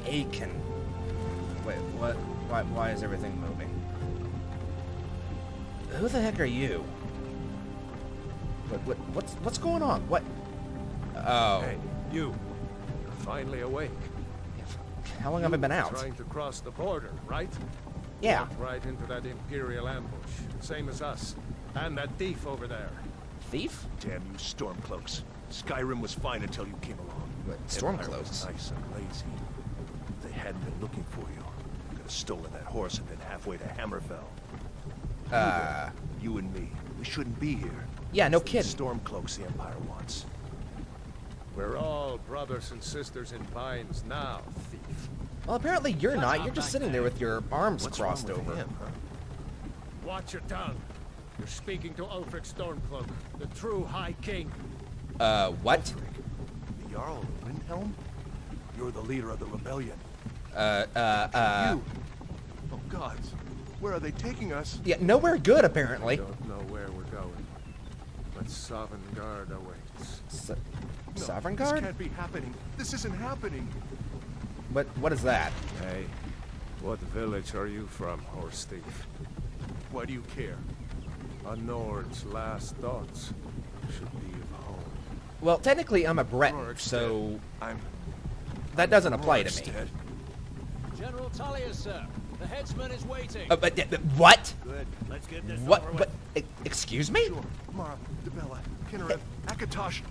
Aiken. Wait, what? Why is everything moving? Who the heck are you? What's going on? What? Oh. Hey, you. You're finally awake. How long have I been out? Trying to cross the border, right? Yeah. Walked right into that Imperial ambush, same as us, and that thief over there. Thief? Damn you, Stormcloaks. Skyrim was fine until you came along. What, Empire Stormcloaks? was nice and lazy. If they hadn't been looking for you, could have stolen that horse and been halfway to Hammerfell. You and me, we shouldn't be here. Yeah, no It's the kidding. Stormcloaks the Empire wants. We're all brothers and sisters in binds now, thief. Well, apparently you're not. You're just sitting there with your arms What's crossed wrong with over. him, huh? Watch your tongue. You're speaking to Ulfric Stormcloak, the true High King. What? The Jarl of Windhelm? You're the leader of the rebellion. You? Oh gods, where are they taking us? Yeah, nowhere good, I apparently. don't know where we're going, but Sovngarde awaits. S No, Sovereign This Guard? can't be happening. This isn't happening. What is that? Hey, what village are you from, horse thief? Why do you care? A Nord's last thoughts should be of home. Well, technically I'm a Breton, Rorik's so I'm that doesn't apply to Rorik's me. dead. General Tullius, sir. The headsman is waiting. But what? Good. Let's get this What? over with. What? Excuse me? Sure. Mara, Debella, Kinnarev, Akatosh,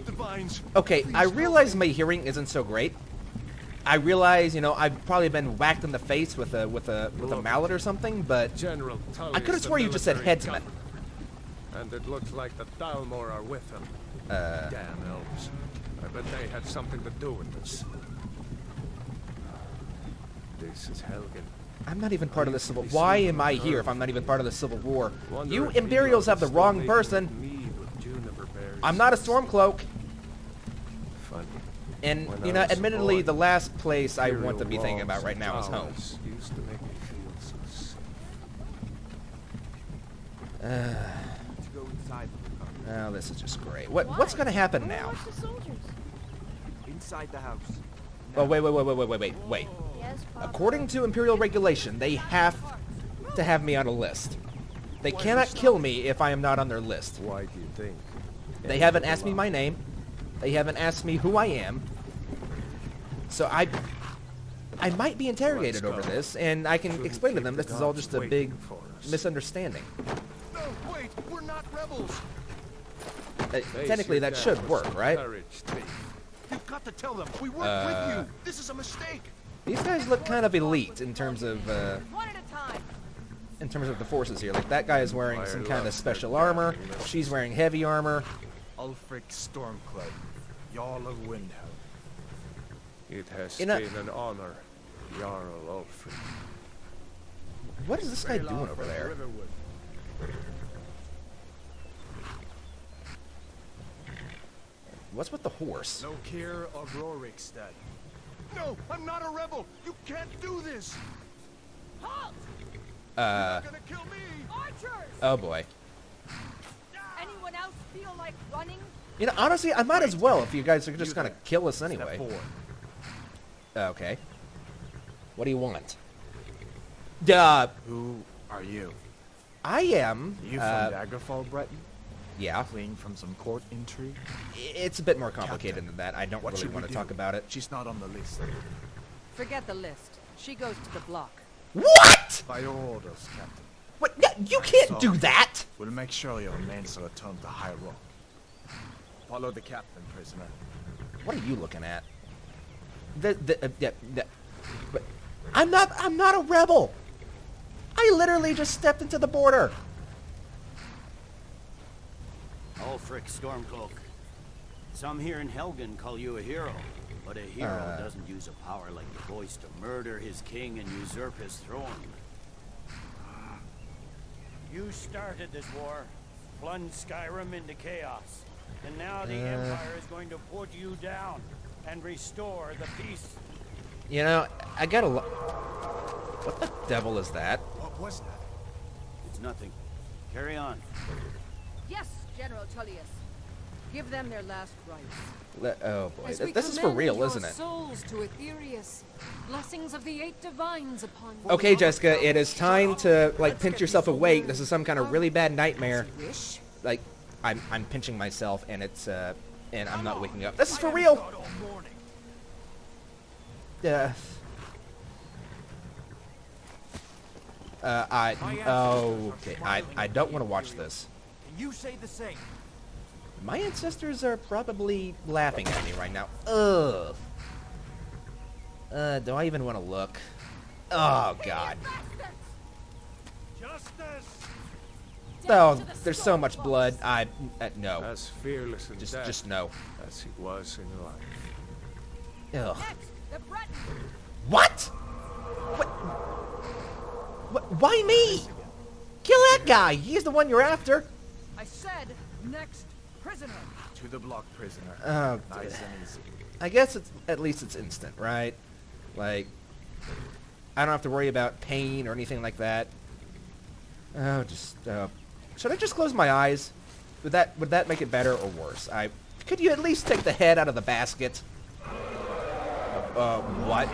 Divines. Okay, Please I help realize me. my hearing isn't so great. I realize, you know, I've probably been whacked in the face with a mallet or something, but General Tullius, I could have the swore you just said military headsman. governor. And it looks like the Dalmor are with him. Damn elves. I bet they had something to do with this. This is Helgen. I'm not even part of the Civil War. Why am I here if I'm not even part of the Civil War? Wonder You if Imperials have the still wrong making person. mead with juniper berries. I'm not a Stormcloak. Funny. And, When you I know, was a admittedly, boy, the last place I Imperial want to be thinking about walls right now is and home. towers used to make me feel so safe. To go inside the Oh, this is just great. What's going to happen now? Watch the soldiers. inside the house. Oh, wait. Yes, Papa. According to Imperial regulation, they have to have me on a list. They cannot kill me if I am not on their list. Why do you think? They haven't asked me my name. They haven't asked me who I am. So I might be interrogated over this, and I can explain to them this is all just a big misunderstanding. No, wait, we're not rebels. Technically, that should work, right? Courage, thief. You've got to tell them we worked with you. This is a mistake. These guys look kind of elite in terms of One at a time. the forces here. Like that guy is wearing some kind of special armor. She's wearing heavy armor. Ulfric Stormcloak, Jarl of Windhelm. It has In a- been an honor, Jarl Ulfric. What is this guy doing over there? What's with the horse? No care of Rorikstead. No, I'm not a rebel. You can't do this. Halt! You're gonna kill me. Archers! Oh boy. Anyone else feel like running? You know, honestly, I might as well if you guys are just gonna kill us anyway. Step forward. Okay. What do you want? Who are you? I am. You from Daggerfall, Breton? Yeah. Fleeing from some court intrigue? It's a bit more complicated Captain, than that. I don't what really should we want to do? talk about it. She's not on the list. Forget the list. She goes to the block. What? By your orders, Captain. What? No, you can't sorry. do that. We'll make sure your remains are returned to High Rock. Follow the captain, prisoner. What are you looking at? But I'm not a rebel. I literally just stepped into the border. Ulfric Stormcloak. Some here in Helgen call you a hero, but a hero doesn't use a power like the voice to murder his king and usurp his throne. You started this war, plunged Skyrim into chaos, and now the Empire is going to put you down and restore the peace. You know, I got a lot. What the devil is that? What was that? It's nothing. Carry on. Yes, General Tullius. Give them their last rites. Oh boy, As we this is for commend real, your isn't it? Souls to Aetherius. Blessings of the 8 divines upon you. Okay, Jessica, it is time to like pinch yourself awake. This is some kind of really bad nightmare. Wish. Like, I'm pinching myself, and it's and I'm not waking up. This is for real. Okay. I don't want to watch this. You say the same. My ancestors are probably laughing at me right now. Ugh. Do I even want to look? Oh God. Oh, there's so much blood. No. As fearless in death Just no. as he was in life. Ugh. Next, the Breton. What? Why me? Kill that guy. He's the one you're after. I said next prisoner. To the block, prisoner. Oh, Nice and easy. I guess at least it's instant, right? Like, I don't have to worry about pain or anything like that. Oh, should I just close my eyes? Would that make it better or worse? Could you at least take the head out of the basket? What?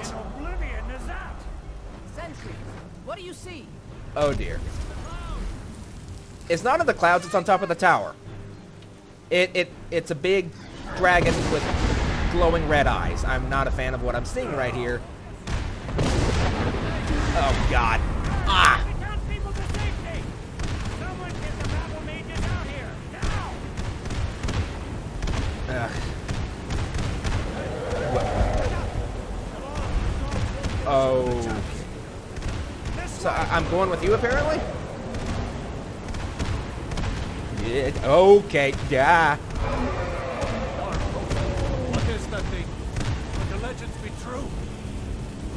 Sentries. What do you see? Oh dear. It's not in the clouds, it's on top of the tower. It's a big dragon with glowing red eyes. I'm not a fan of what I'm seeing right here. Oh God. Ah! Ugh. Oh. So I'm going with you apparently? Yeah, okay, yeah. What is that thing? Could the legends be true?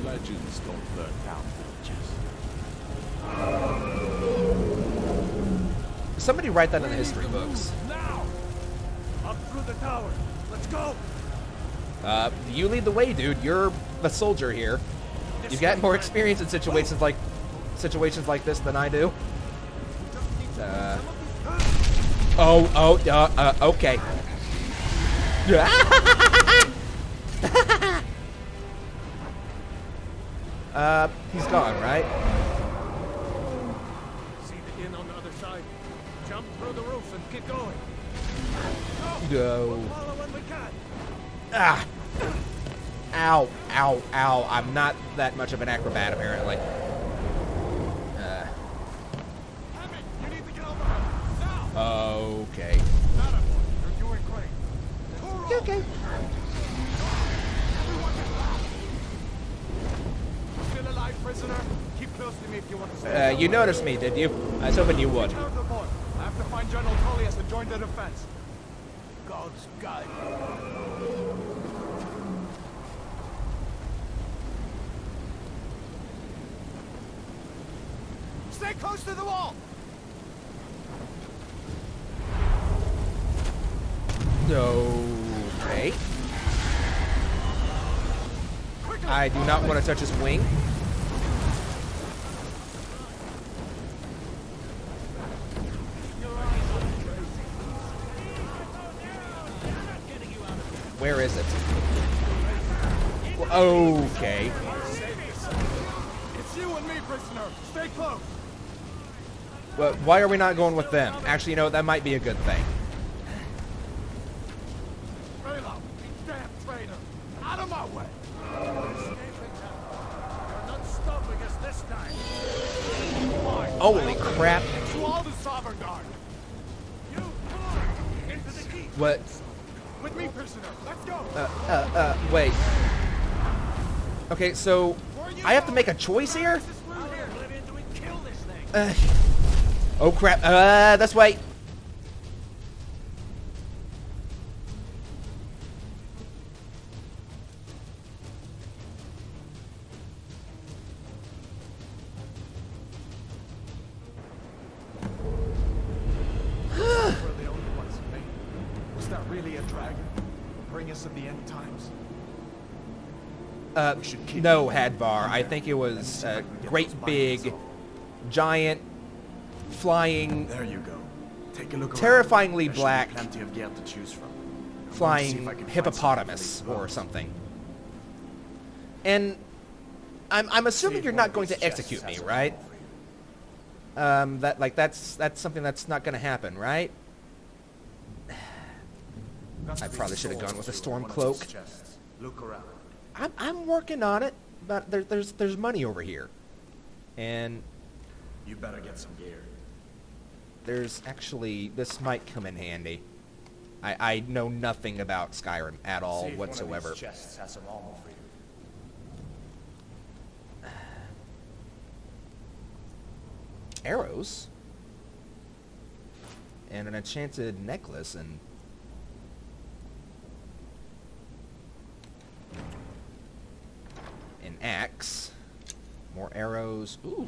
Legends don't burn down villages. Somebody write that in the history books. Now! Up through the tower. Let's go! You lead the way, dude. You're the soldier here. You've got more experience in situations like this than I do. Okay. He's gone, right? See the inn on the other side. Jump through the roof and keep going. Go. We'll follow when we can. Ah. Ow, ow, ow. I'm not that much of an acrobat, apparently. You need to get over her. Now! Okay. You're doing great. Okay. Still alive, prisoner? Keep close to me if you want to stay. You noticed me, did you? I was hoping you would. Take care of the boy. I have to find General Tullius and join the defense. God's guide. Stay close to the wall. Okay. I do not want to touch his wing. Where is it? Okay. It's you and me, prisoner. Stay close. But why are we not going with them? Actually, you know, that might be a good thing. Raylo, you damn traitor. Out of my way. You're not stopping us this time. Holy crap. To all the Sovereign Guard. You into the keep. What? With me, prisoner. Let's go. Wait. Okay, so I have to make a choice here? Oh crap. Let's wait. Was that really a dragon? Bring us of the end times? No, Hadvar. I think it was a great big, giant, flying There you go. Take a look around. terrifyingly There should be black plenty of gear to choose from. I'm going to see if flying I can find hippopotamus something for or these something. And I'm assuming See you're if not one going of these to execute chests me, has a right? hole for you. That's something that's not going to happen, right? I probably should have gone with a storm One of cloak. these chests. Look around. I'm working on it, but there's money over here, and You better get some gear. there's actually this might come in handy. I know nothing about Skyrim at all See if whatsoever. One of these chests has some armor for you. Arrows and an enchanted necklace and an axe, more arrows. Ooh,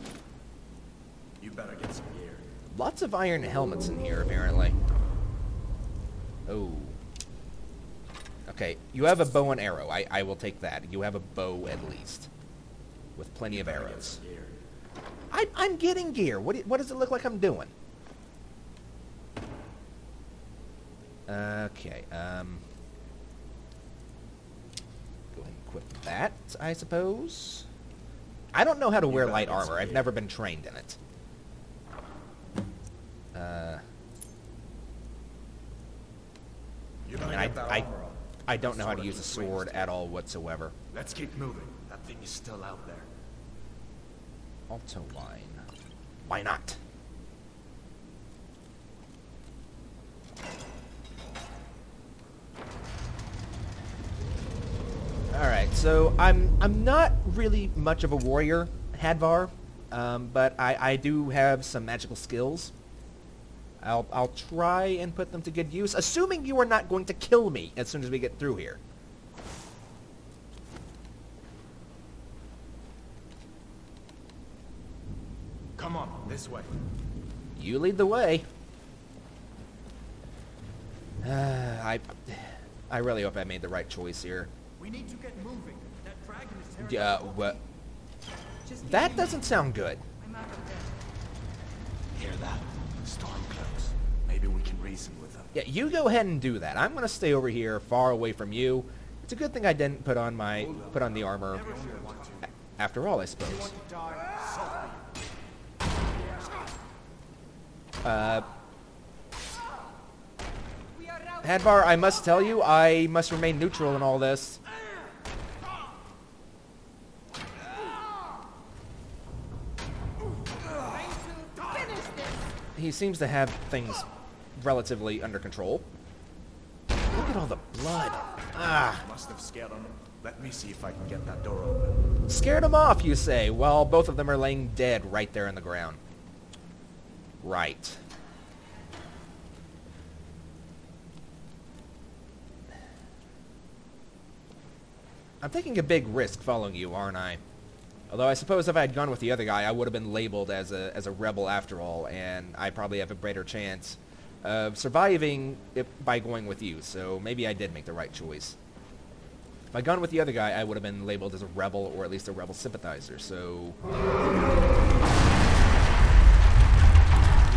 You better get some gear. lots of iron helmets in here apparently. Oh, okay, you have a bow and arrow. I will take that. You have a bow at least with plenty of Better get arrows. some gear. I'm getting gear. What does it look like I'm doing? Okay, go ahead and equip that, I suppose. I don't know how to wear better light get some armor. I've gear. never been trained in it. You better And get that armor on. I don't know how to Sword use a at the swings, sword too. at all whatsoever. Let's keep moving. That thing is still out there. Alto wine. Why not? Alright, so I'm not really much of a warrior, Hadvar, but I do have some magical skills. I'll try and put them to good use, assuming you are not going to kill me as soon as we get through here. Come on, this way. You lead the way. I really hope I made the right choice here. We need to get moving. That dragon is tearing Yeah, us apart. what? Just give That me- doesn't sound good. I'm out of there. Hear that? Stormcloaks. Maybe we can reason with them. Yeah, you go ahead and do that. I'm gonna stay over here, far away from you. It's a good thing I didn't put on the armor after all, I suppose. We are out. Hadvar, I must tell you, I must remain neutral in all this. Finish this. He seems to have things relatively under control. Look at all the blood. Ah, Must have scared them. Let me see if I can get that door open. scared him off, you say, while both of them are laying dead right there in the ground. Right. I'm taking a big risk following you, aren't I? Although I suppose if I had gone with the other guy, I would have been labeled as a rebel after all, and I probably have a greater chance of surviving it by going with you, so maybe I did make the right choice. If I'd gone with the other guy, I would have been labeled as a rebel, or at least a rebel sympathizer, so...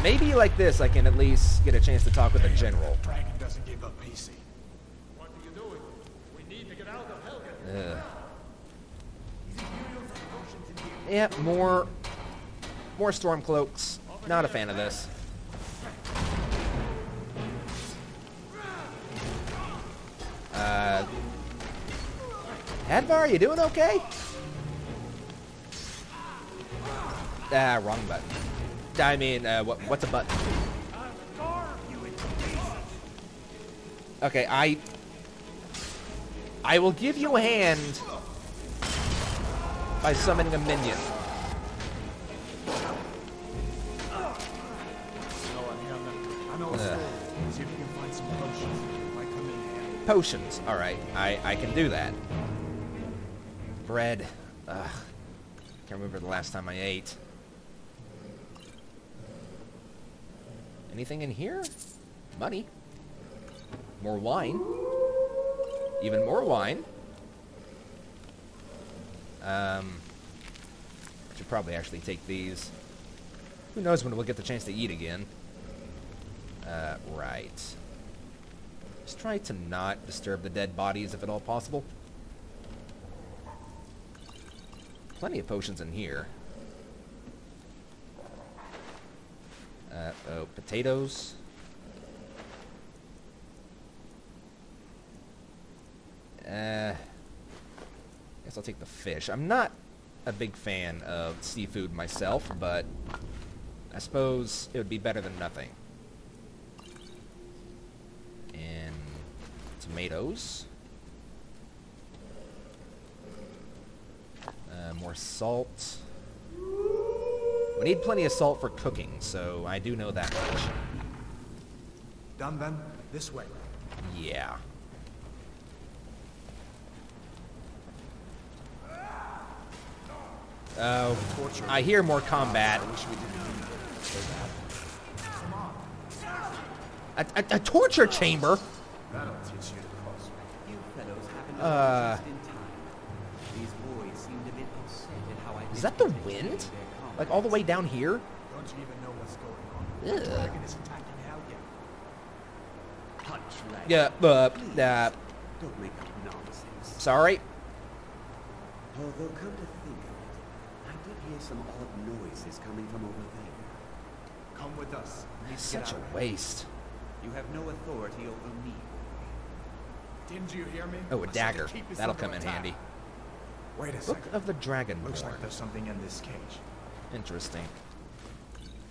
Maybe like this, I can at least get a chance to talk with the general. Dragon doesn't give up easy. What are you doing? We need to get out of Helgen. Ugh. Yeah, more storm cloaks. Not a fan of this. Hadvar, you doing okay? Ah, wrong button. I mean, what's a button? Okay, I will give you a hand by summoning a minion. I know a store. See if you can find some potions. Might come in handy. Potions. Alright, I can do that. Bread. Ugh. Can't remember the last time I ate. Anything in here? Money. More wine. Even more wine. I should probably actually take these. Who knows when we'll get the chance to eat again. Right. Just try to not disturb the dead bodies if at all possible. Plenty of potions in here. Oh, potatoes. Guess I'll take the fish. I'm not a big fan of seafood myself, but I suppose it would be better than nothing. And tomatoes. More salt. We need plenty of salt for cooking, so I do know that much. Done then? This way. Yeah. Oh, I hear more combat. A torture chamber? That'll teach you to cross. You fellows happened just in time. These boys seemed a bit upset at how I Is that the wind? Like all the way down here? Don't you even know what's going on? The dragon is attacking Helgen. Punch leg. Yeah, Don't make up nonsense. sorry. Although come to think of it, I did hear some odd noises coming from over there. Come with us. We need to get Such out a of waste. You have no authority over me. Didn't you hear me? Oh, a I said to dagger. keep this That'll under come in attack. handy. Wait a Book second. of the Dragonborn. Looks like there's something in this cage. Interesting.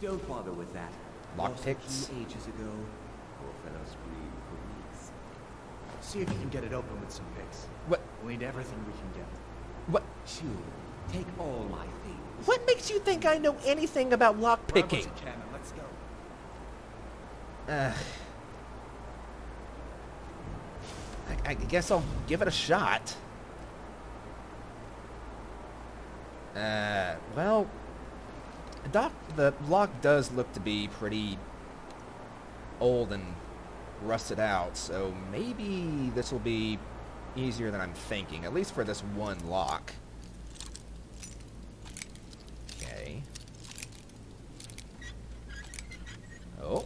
Don't bother with that. Lockpicks. Lost a key ages ago. Poor fellows bleed for weeks. See if you can get it open with some picks. What? We need everything we can get. What? Sure. Take all my things. What makes you think I know anything about Grab what lockpicking? you can and let's go. I guess I'll give it a shot. Well, the lock does look to be pretty old and rusted out, so maybe this will be easier than I'm thinking, at least for this one lock. Okay. Oh.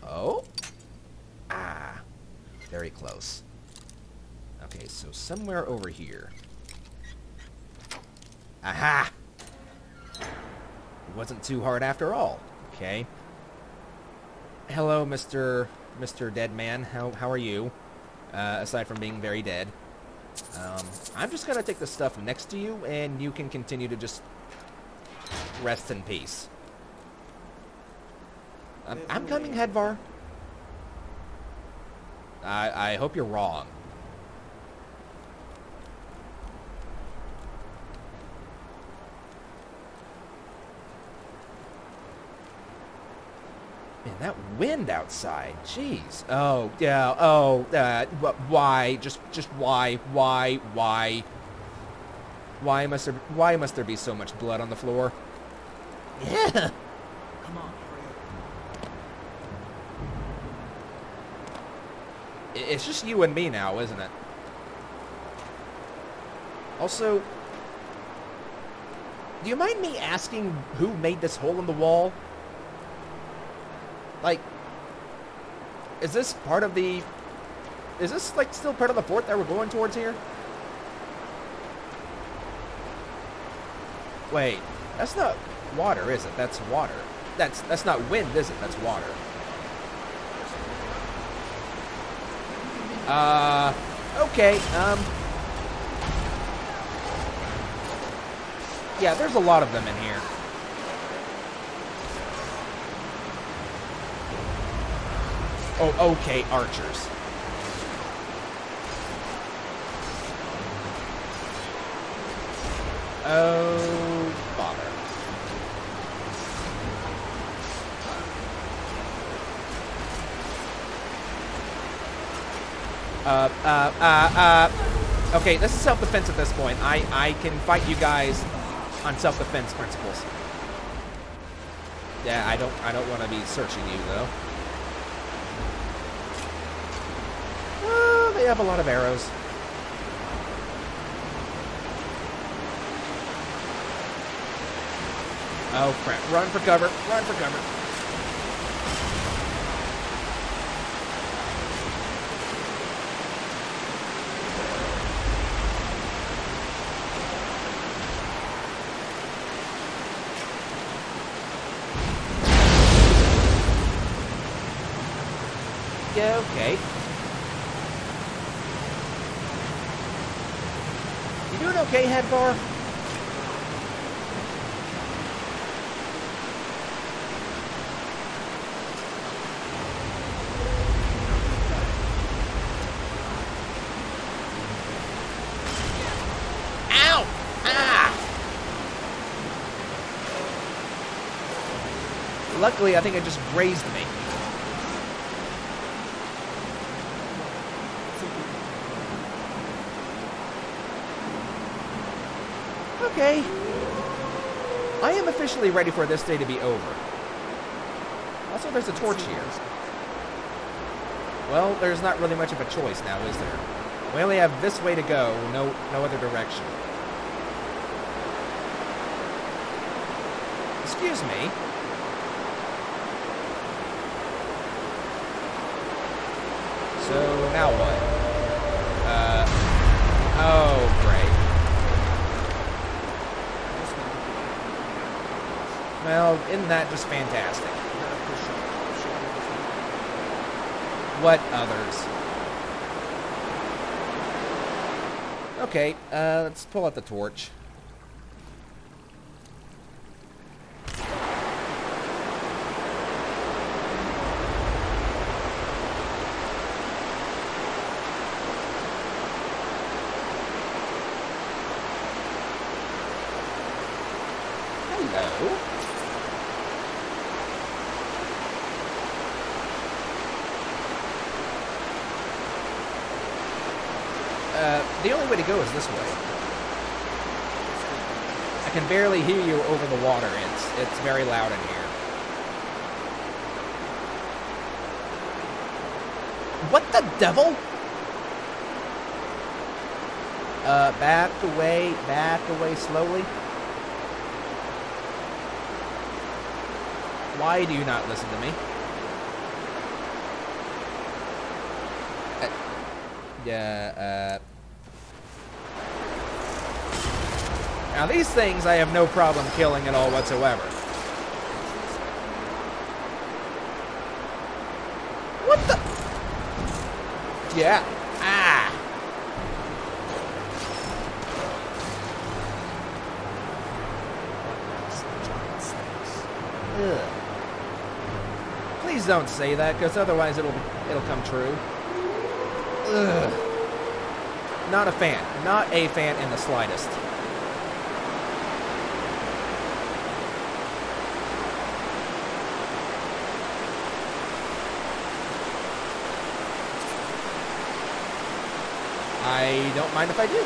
Oh. Ah. Very close. Okay, so somewhere over here. Aha! It wasn't too hard after all. Okay. Hello, Mr. Dead Man. How are you? Aside from being very dead. I'm just gonna take the stuff next to you, and you can continue to just rest in peace. I'm coming, Hedvar. I hope you're wrong. Man, that wind outside. Jeez. Oh, yeah. Oh, why? Just why? Why? Why must there be so much blood on the floor? Yeah. Come on, hurry up. It's just you and me now, isn't it? Also, do you mind me asking who made this hole in the wall? Like, is this part of the... Is this, like, still part of the fort that we're going towards here? Wait, that's not water, is it? That's water. That's not wind, is it? That's water. Okay, yeah, there's a lot of them in here. Oh, okay, archers. Oh, bother. Okay, this is self-defense at this point. I can fight you guys on self-defense principles. Yeah, I don't want to be searching you, though. They have a lot of arrows. Oh, crap. Run for cover. Run for cover. Okay. You doing okay, Headbar? Ow! Ah! Luckily, I think it just grazed me. Okay. I am officially ready for this day to be over. Also, there's a torch here. Well, there's not really much of a choice now, is there? We only have this way to go, no other direction. Excuse me. So, now what? Oh, great. Well, isn't that just fantastic? What others? Okay, let's pull out the torch. Hello. The only way to go is this way. I can barely hear you over the water. It's very loud in here. What the devil? Back away slowly. Why do you not listen to me? Now these things I have no problem killing at all whatsoever. What the? Yeah. Ah. Ugh. Please don't say that, because otherwise it'll come true. Ugh. Not a fan. Not a fan in the slightest. I don't mind if I do.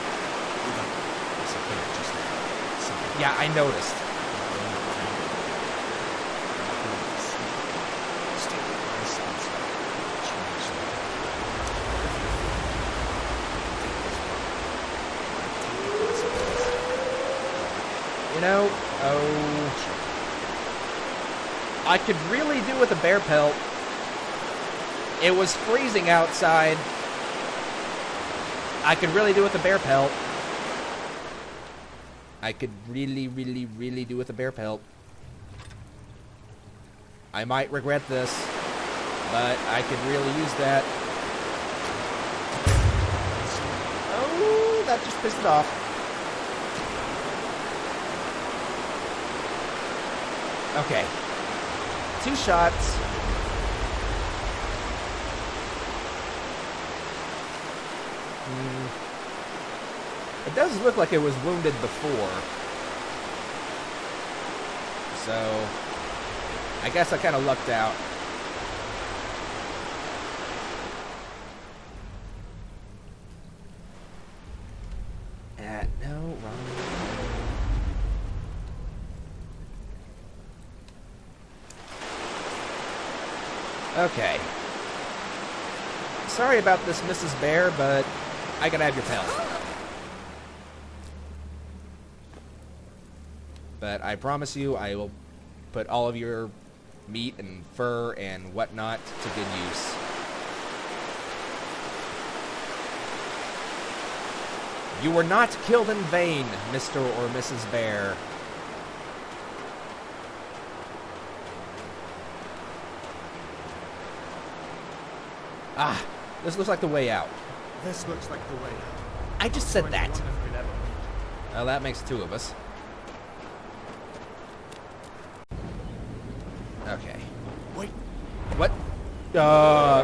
Yeah, I noticed. You know, I could really do with a bear pelt. It was freezing outside. I could really do with a bear pelt. I could really do with a bear pelt. I might regret this, but I could really use that. Oh, that just pissed it off. Okay. 2 shots. It does look like it was wounded before. So, I guess I kind of lucked out. No, wrong. Okay. Sorry about this, Mrs. Bear, but I gotta have your pelt. But I promise you, I will put all of your meat and fur and whatnot to good use. You were not killed in vain, Mr. or Mrs. Bear. Ah, this looks like the way out. This looks like the way out. I just said that. 21 if we'd ever meet. Well, that makes 2 of us. Okay. Wait. What? Bow.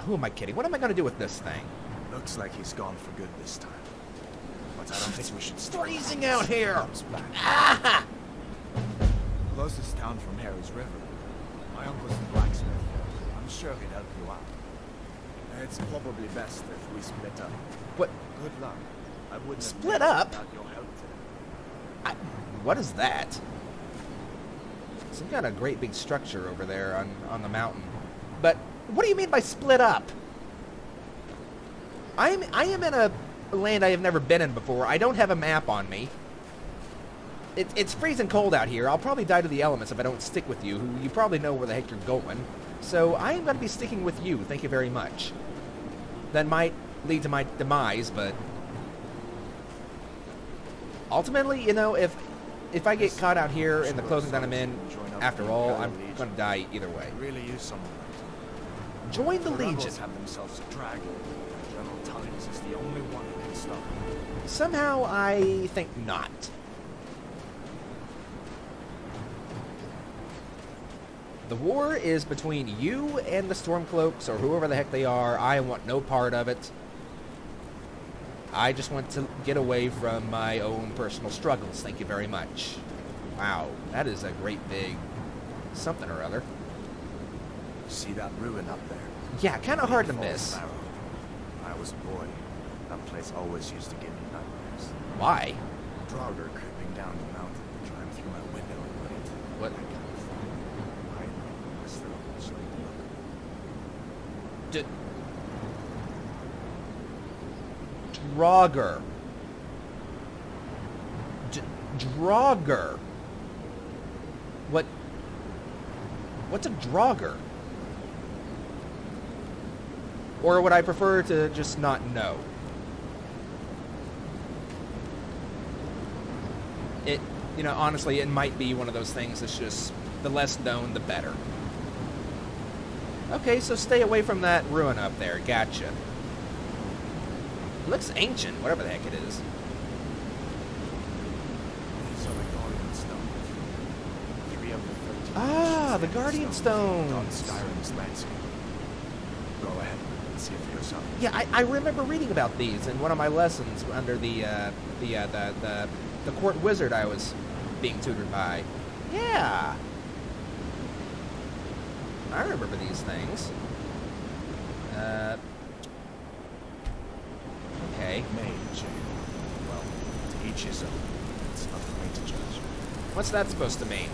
Who am I kidding? What am I going to do with this thing? Looks like he's gone for good this time. But I don't think we should stay. Freezing out here! Comes back. Ah! Closest town from here is River. My uncle's the blacksmith. I'm sure he'd help you out. It's probably best if we split up. What? Good luck. I wouldn't have Split made it up? without your help today. What is that? Some kind of great big structure over there on the mountain. But what do you mean by split up? I am in a land I have never been in before. I don't have a map on me. It's freezing cold out here. I'll probably die to the elements if I don't stick with you, who you probably know where the heck you're going. So I am going to be sticking with you. Thank you very much. That might lead to my demise, but ultimately, you know, if I get caught out here in the clothing that I'm in, after all, I'm going to die either way. Really use someone. Join the Legion. Rebels have themselves a dragon. General Tullings is the only one who can stop them. Somehow, I think not. The war is between you and the Stormcloaks, or whoever the heck they are. I want no part of it. I just want to get away from my own personal struggles. Thank you very much. Wow, that is a great big something or other. See that ruin up there? Yeah, kind of hard to Falls miss. Barrow. I was a boy. That place always used to give me nightmares. Why? Draugr creeping down the mountain, trying through my window at night. What? That kind of thing. I still almost like to look. Draugr. Draugr. What's a Draugr? Or would I prefer to just not know? You know, honestly, it might be one of those things that's just the less known, the better. Okay, so stay away from that ruin up there. Gotcha. It looks ancient, whatever the heck it is. These are the Guardian Stones. 3 of the 13. Ah, the Guardian Stones. On Skyrim's landscape. Go ahead and see it for yourself. Yeah, I remember reading about these in one of my lessons under the court wizard I was being tutored by. Yeah. I remember these things. Okay. Mage. Well, to each his own. It's not for me to judge. What's that supposed to mean?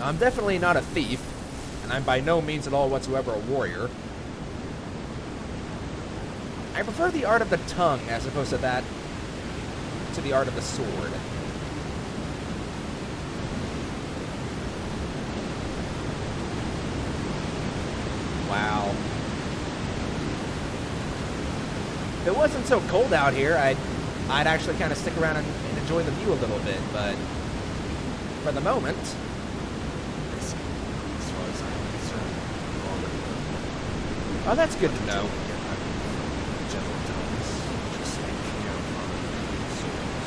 I'm definitely not a thief, and I'm by no means at all whatsoever a warrior. I prefer the art of the tongue as opposed to the art of the sword. Wow. If it wasn't so cold out here, I'd actually kind of stick around and enjoy the view a little bit, but for the moment... Listen, as far as I'm concerned, you're already good. Oh, that's good to know. General Thomas, just take care of our swords.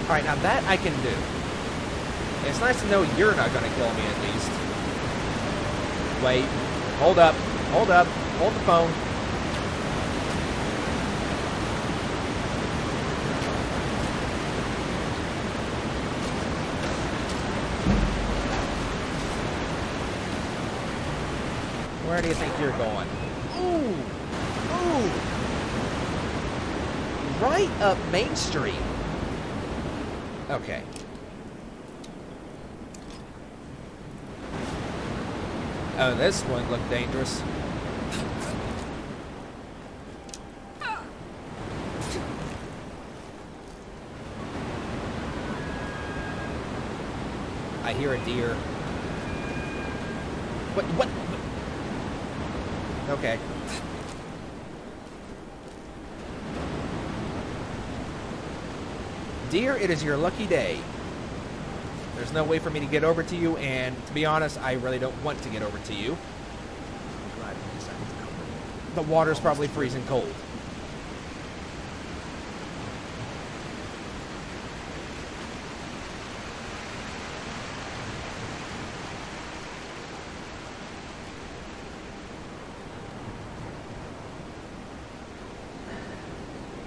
Alright, now that I can do. It's nice to know you're not going to kill me at least. Wait. Hold up. Hold up. Hold the phone. Where do you think you're going? Ooh! Ooh! Right up Main Street. Okay. Oh, this one looked dangerous. I hear a deer. What? Dear, it is your lucky day. There's no way for me to get over to you, and to be honest, I really don't want to get over to you. I'm glad you decided to come with me. The water's probably freezing cold.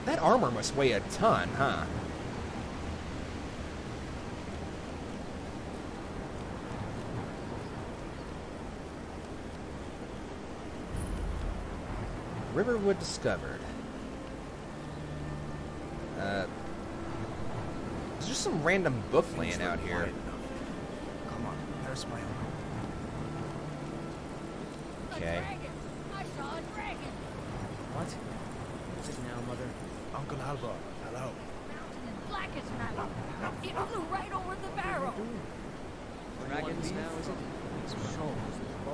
That armor must weigh a ton, huh? Riverwood discovered. There's just some random book laying out here. Come on, there's my uncle. Okay. I saw a dragon. What? Is it now, Mother? Uncle Alvar, hello. Mountain as black as metal. It flew right over the barrel. Dragons now, is it? So,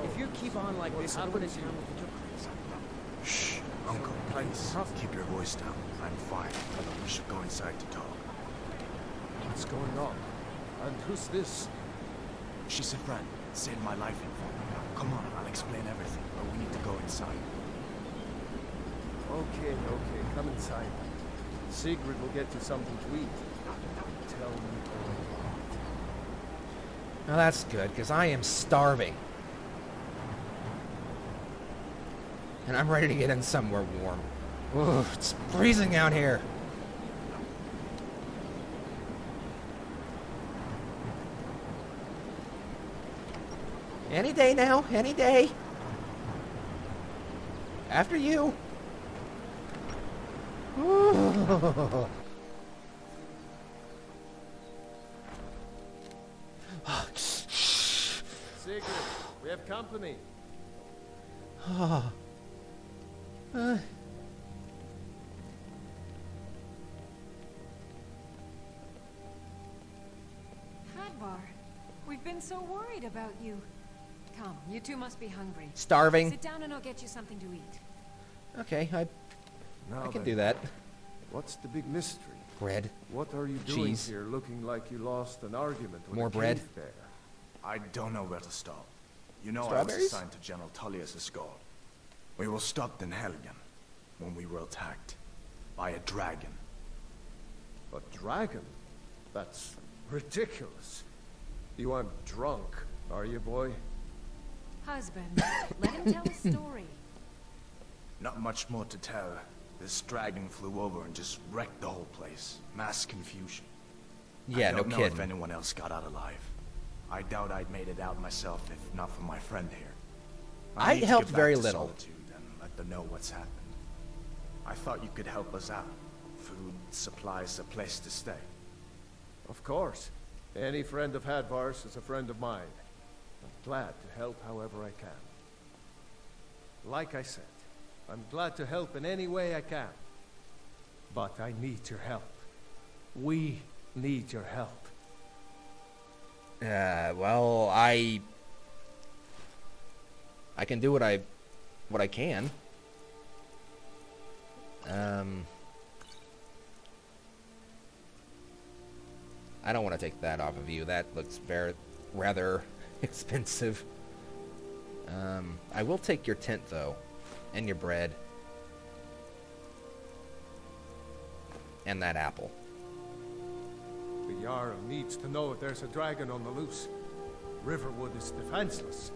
if you keep on like this, I'll go to town with your crazy. Shh, Uncle, please. Keep your voice down. I'm fine. We should go inside to talk. What's going on? And who's this? She's a friend. Saved my life in fact. Come on, I'll explain everything, but we need to go inside. Okay, come inside. Sigrid will get you something to eat. Tell me all about it. Now that's good, because I am starving. And I'm ready to get in somewhere warm. Ugh, it's freezing out here. Any day now, any day. After you. Ooh. Sigrid, we have company. Hadvar, we've been so worried about you. Come, you two must be hungry. Starving. Sit down and I'll get you something to eat. Okay, I Now can then, do that. What's the big mystery? Bread. What are you doing Cheese. here looking like you lost an argument with More a bread. cave bear? I don't know where to stop. You know I was Strawberries? assigned to General Tullius' guard. We were stopped in Helgen when we were attacked by a dragon. A dragon? That's ridiculous. You aren't drunk, are you, boy? Husband, let him tell his story. Not much more to tell. This dragon flew over and just wrecked the whole place. Mass confusion. Yeah, I no don't know kidding. if anyone else got out alive. I doubt I'd made it out myself if not for my friend here. I need to helped get back very to little. Solitude and let them know what's happened. I thought you could help us out. Food, supplies, a place to stay. Of course. Any friend of Hadvar's is a friend of mine. I'm glad to help however I can. Like I said, I'm glad to help in any way I can. But I need your help. We need your help. Well, I can do what I can. I don't want to take that off of you. That looks rather expensive. I will take your tent though, and your bread, and that apple. The Jarl needs to know if there's a dragon on the loose. Riverwood is defenseless.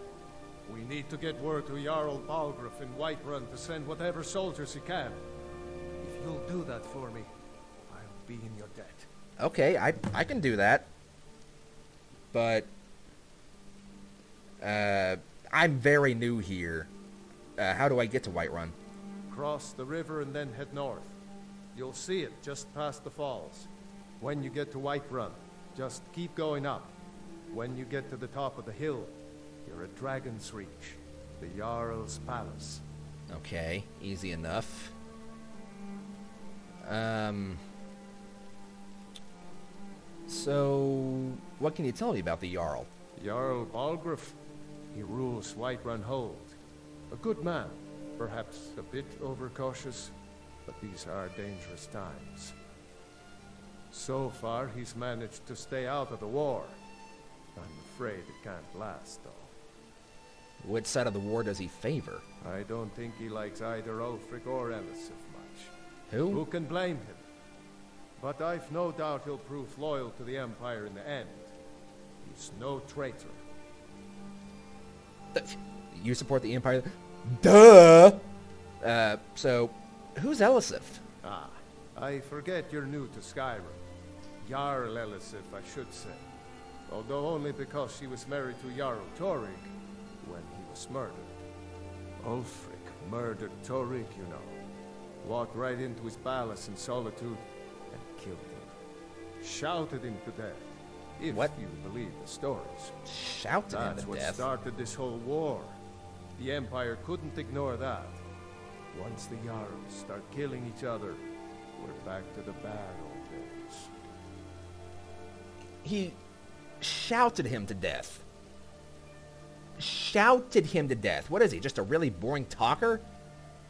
We need to get word to Jarl Balgruuf in Whiterun to send whatever soldiers he can. If you'll do that for me, I'll be in your debt. Okay, I can do that. But I'm very new here. How do I get to Whiterun? Cross the river and then head north. You'll see it just past the falls. When you get to Whiterun, just keep going up. When you get to the top of the hill, you're at Dragon's Reach, the Jarl's palace. Okay, easy enough. So, what can you tell me about the Jarl? Jarl Balgruuf, he rules Whiterun Hold. A good man, perhaps a bit overcautious, but these are dangerous times. So far, he's managed to stay out of the war. I'm afraid it can't last, though. Which side of the war does he favor? I don't think he likes either Ulfric or Elisif much. Who? Who can blame him? But I've no doubt he'll prove loyal to the Empire in the end. He's no traitor. You support the Empire? Duh! So, who's Elisif? Ah, I forget you're new to Skyrim. Jarl Elisif, I should say. Although only because she was married to Jarl Torig when he was murdered. Ulfric murdered Torig, you know. Walked right into his palace in solitude and killed him. Shouted him to death. If What? you believe the stories. Shouted him That's to what death. started this whole war. The Empire couldn't ignore that. Once the Jarls start killing each other, we're back to the bad old days. He shouted him to death. Shouted him to death. What is he, just a really boring talker?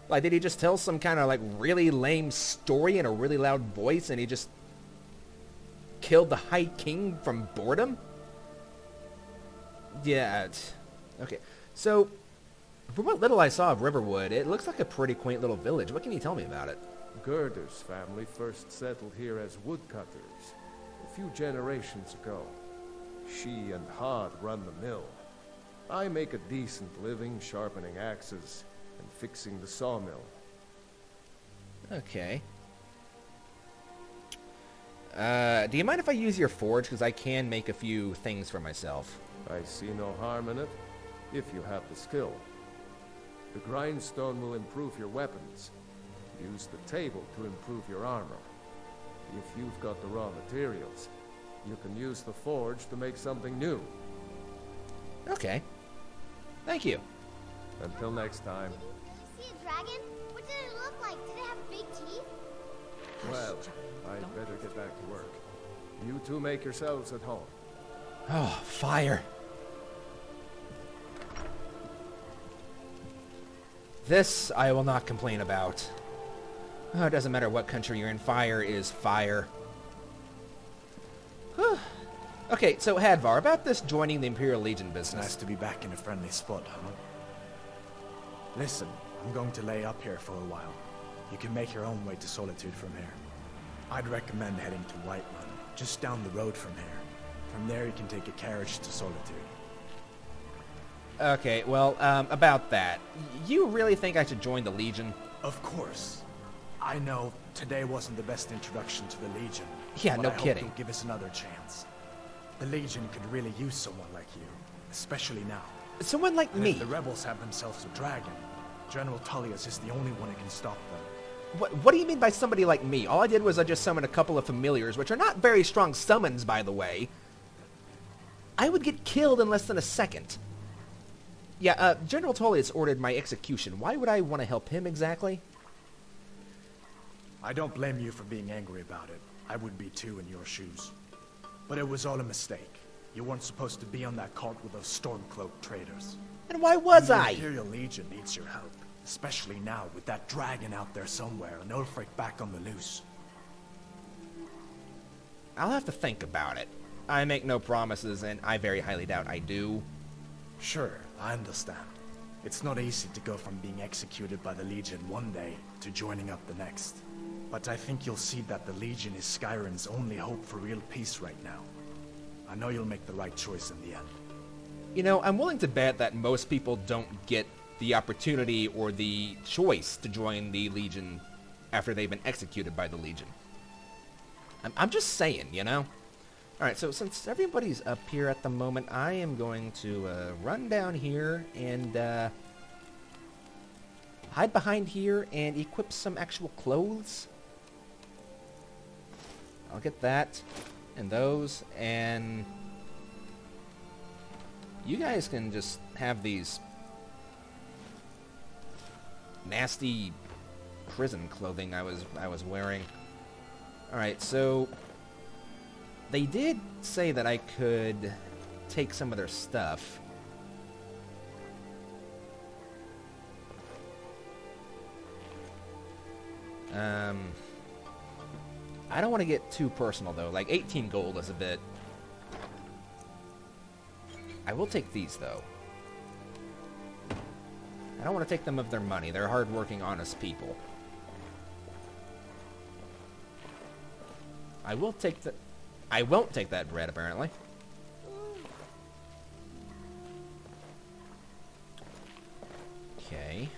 Like, did he just tell some kind of, like, really lame story in a really loud voice and he just killed the High King from boredom? Yeah, okay. So, from what little I saw of Riverwood, it looks like a pretty quaint little village. What can you tell me about it? Gerder's family first settled here as woodcutters a few generations ago. She and Hod run the mill. I make a decent living sharpening axes and fixing the sawmill. Okay. Do you mind if I use your forge? Because I can make a few things for myself. I see no harm in it, if you have the skill. The grindstone will improve your weapons. Use the table to improve your armor. If you've got the raw materials, you can use the forge to make something new. Okay. Thank you. Until next time. Did you see a dragon? What did it look like? Did it have big teeth? Well, I'd better get back to work. You two make yourselves at home. Oh, fire. This I will not complain about. Oh, it doesn't matter what country you're in. Fire is fire. Okay, so Hadvar, about this joining the Imperial Legion business. Nice to be back in a friendly spot, huh? Listen, I'm going to lay up here for a while. You can make your own way to Solitude from here. I'd recommend heading to Whiterun, just down the road from here. From there you can take a carriage to Solitude. Okay, well, about that. You really think I should join the Legion? Of course. I know today wasn't the best introduction to the Legion. Yeah, but no I hope kidding. you'll give us another chance. The Legion could really use someone like you, especially now. Someone like And me. if the rebels have themselves a dragon, General Tullius is the only one who can stop them. What do you mean by somebody like me? All I did was I just summoned a couple of familiars, which are not very strong summons, by the way. I would get killed in less than a second. Yeah, General Tullius ordered my execution. Why would I want to help him exactly? I don't blame you for being angry about it. I would be too in your shoes. But it was all a mistake. You weren't supposed to be on that cart with those Stormcloak traitors. And why was The I? Imperial Legion needs your help. Especially now, with that dragon out there somewhere and Ulfric back on the loose. I'll have to think about it. I make no promises, and I very highly doubt I do. Sure, I understand. It's not easy to go from being executed by the Legion one day to joining up the next. But I think you'll see that the Legion is Skyrim's only hope for real peace right now. I know you'll make the right choice in the end. You know, I'm willing to bet that most people don't get the opportunity or the choice to join the Legion after they've been executed by the Legion. I'm just saying, you know? Alright, so since everybody's up here at the moment, I am going to run down here and hide behind here and equip some actual clothes. I'll get that and those, and you guys can just have these nasty prison clothing I was wearing. Alright, so they did say that I could take some of their stuff. I don't want to get too personal, though. Like, 18 gold is a bit... I will take these, though. I don't want to take them of their money. They're hardworking, honest people. I will take the... I won't take that bread, apparently. Okay.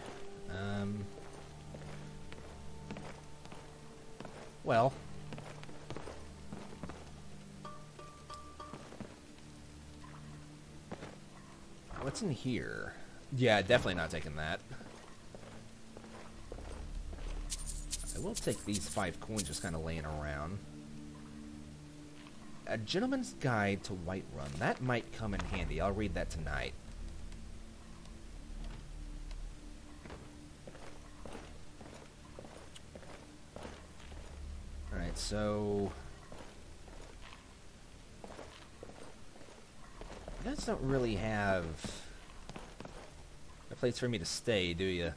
Well... What's in here? Yeah, definitely not taking that. I will take these 5 coins just kind of laying around. A Gentleman's Guide to Whiterun. That might come in handy. I'll read that tonight. Alright, so... You guys don't really have a place for me to stay, do you?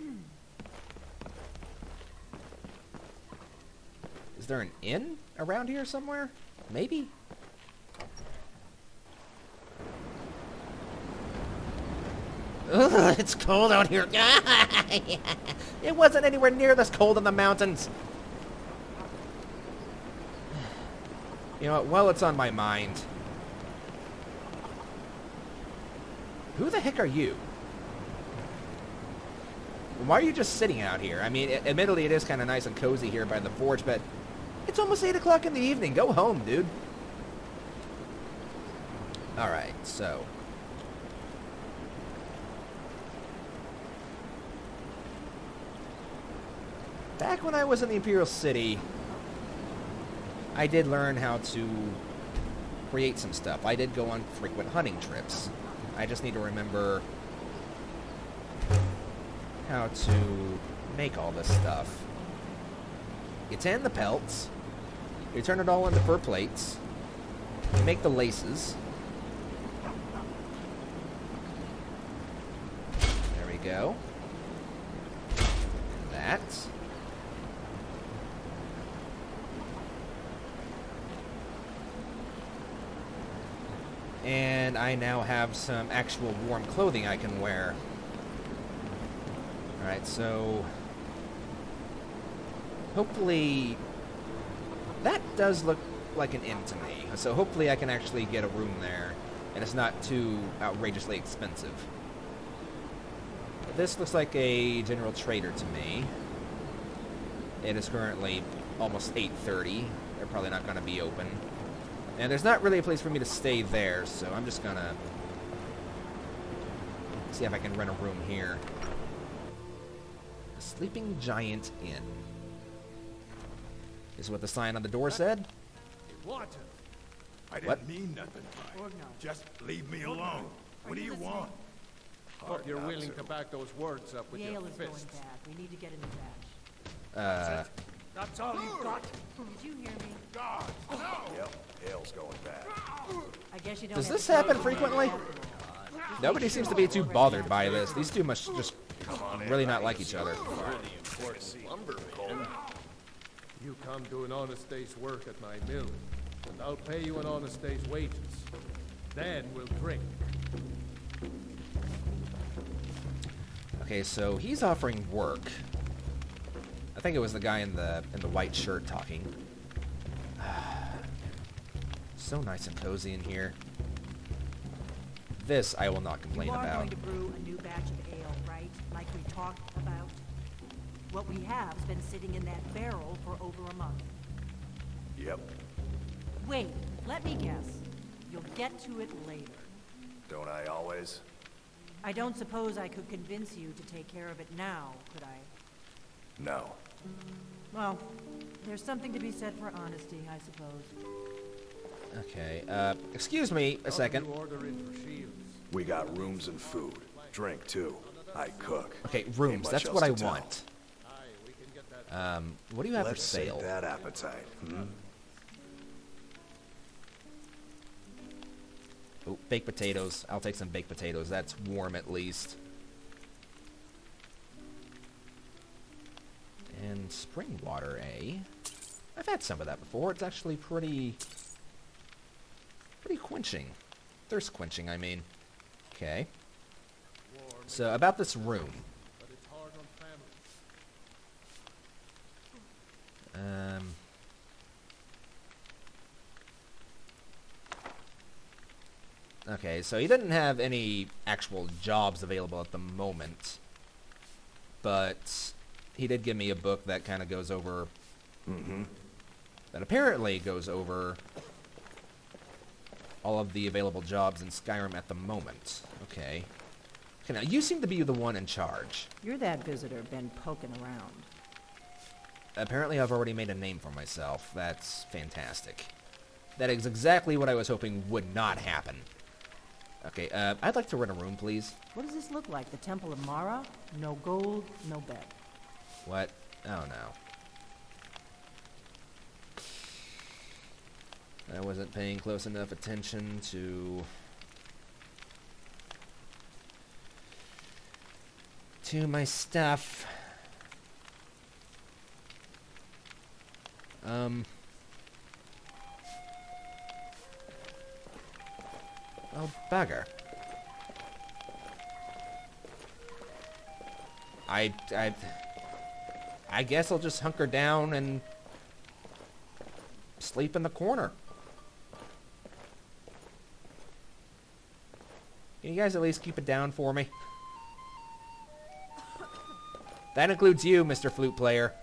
Is there an inn around here somewhere? Maybe? Ugh, it's cold out here. It wasn't anywhere near this cold in the mountains. You know what? While it's on my mind... Who the heck are you? Why are you just sitting out here? I mean, admittedly, it is kind of nice and cozy here by the forge, but it's almost 8 o'clock in the evening. Go home, dude. Alright, so... Back when I was in the Imperial City, I did learn how to create some stuff. I did go on frequent hunting trips. I just need to remember how to make all this stuff. You tan the pelts. You turn it all into fur plates. You make the laces. There we go. And that. And I now have some actual warm clothing I can wear. Alright, so... Hopefully... That does look like an inn to me. So hopefully I can actually get a room there. And it's not too outrageously expensive. This looks like a general trader to me. It is currently almost 8:30. They're probably not going to be open. And there's not really a place for me to stay there, so I'm just gonna see if I can rent a room here. The Sleeping Giant Inn is what the sign on the door said. I didn't mean nothing by it. Just leave me alone. What do you want? Hope you're willing to back those words up with your fists. Going bad. We need to get in the badge. That's all you got? Did you hear me? God, no! Yep, hell's going bad. I guess you don't. Does have this to happen frequently? Nobody seems to be too bothered by this. These two must just really not like each other. You come do an honest day's work at my mill, and I'll pay you an honest day's wages. Then we'll drink. Okay, so he's offering work. I think it was the guy in the white shirt talking. So nice and cozy in here. This I will not complain You are about. going to brew a new batch of ale, right? Like we talked about. What we have has been sitting in that barrel for over a month. Yep. Wait, let me guess. You'll get to it later. Don't I always? I don't suppose I could convince you to take care of it now, could I? No. Well, there's something to be said for honesty, I suppose. Okay, excuse me a second. We got rooms and food. Drink, too. I cook. Okay, Ain't rooms, much that's else what I to tell. want. What do you have Let's for sale? sate that appetite, Oh, baked potatoes. I'll take some baked potatoes. That's warm at least. And spring water, eh? I've had some of that before. It's actually pretty quenching. Thirst quenching, I mean. Okay. So, about this room. But it's hard on families. Okay, so he didn't have any actual jobs available at the moment. But he did give me a book that kind of goes over... that apparently goes over all of the available jobs in Skyrim at the moment. Okay. Okay, now you seem to be the one in charge. You're that visitor been poking around. Apparently I've already made a name for myself. That's fantastic. That is exactly what I was hoping would not happen. Okay, I'd like to rent a room, please. What does this look like? The Temple of Mara? No gold, no bed. What? Oh, no. I wasn't paying close enough attention to my stuff. Oh, bugger. I guess I'll just hunker down and sleep in the corner. Can you guys at least keep it down for me? That includes you, Mr. Flute Player.